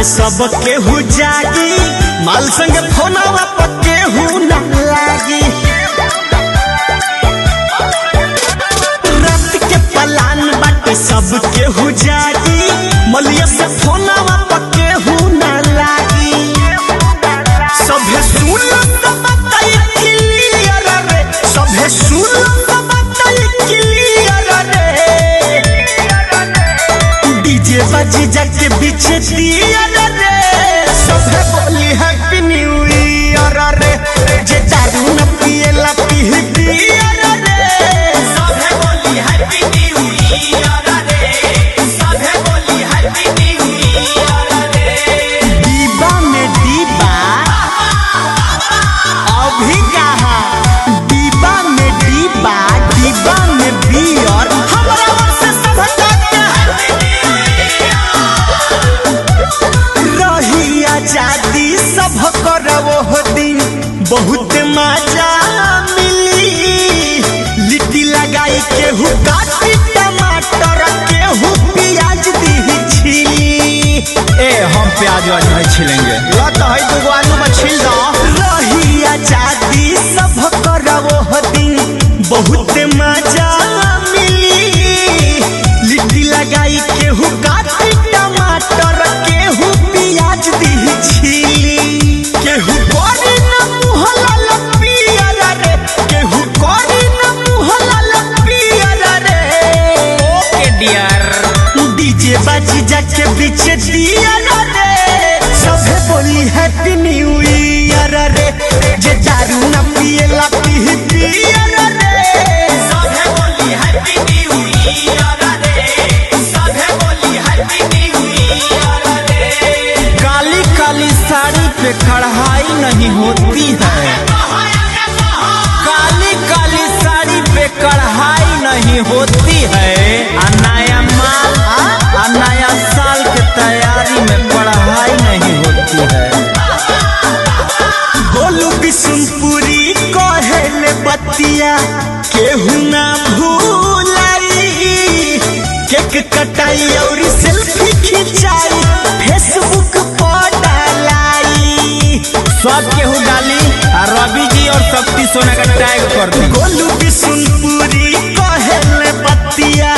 सब केहू जागी, माल संग फोनवा पर केहू न लागी। रात के पलान बाटे सब केहू जागी, मलिया से फोनवा पर केहू न लागी। सभे सुन बताई क्लियर रे, सभे सुन बताई क्लियर रे। डीजे बाजी जाके बीच दिया रे, सभे बोली हैप्पी न्यू ईयर रे। जे दारू न पिएला पी बियर रे, सभे बोली हैप्पी न्यू ईयर रे, सभे बोली हैप्पी न्यू ईयर रे। दीबा में दीबा अभी कहा, दीबा में दीबा, दीबा में बियर, हमरा ओर से सभे रही आजादी सब करवो दिन, बहुत मजा मिली। लिट्टी लगाई केहू काटी टमाटर, केहू प्याज दी छिली। ए हम प्याज वाज नहीं छिलेंगे, तो है दूगो आलू में छिल दो। रही आजादी सब करवो दिन, बहुत मजा मिली। लिट्टी लगाई केहू काटी टमाटर, केहू प्याज दी छिली। केहू करी न मुँह लाल पियर रे, केहू करी न मुँह लाल पियर रे। ओके डियर, डीजे बाजी जाके बीच दिया रे, सभे बोली हैप्पी न्यू ईयर रे। जे दारू न पिएला पी बियर रे, सभे बोली हैप्पी न्यू ईयर रे, सभे बोली हैप्पी न्यू ईयर रे। काली काली साड़ी पे कढ़ाई नहीं होती है, काली काली साड़ी पे कढ़ाई नहीं होती है। नया माल नया साल के तैयारी में पढ़ाई नहीं होती है। गोलू बिशुनपुरी कहेले बतिया केहू ना भूलाई। केक कटाई और सेल्फी खिंचाई, फेसबुक पर डालाई। सब केहू डाली और रवि जी और शक्ति सोना का टैग कर दी। गोलू बिशुनपुरी कहेले बतिया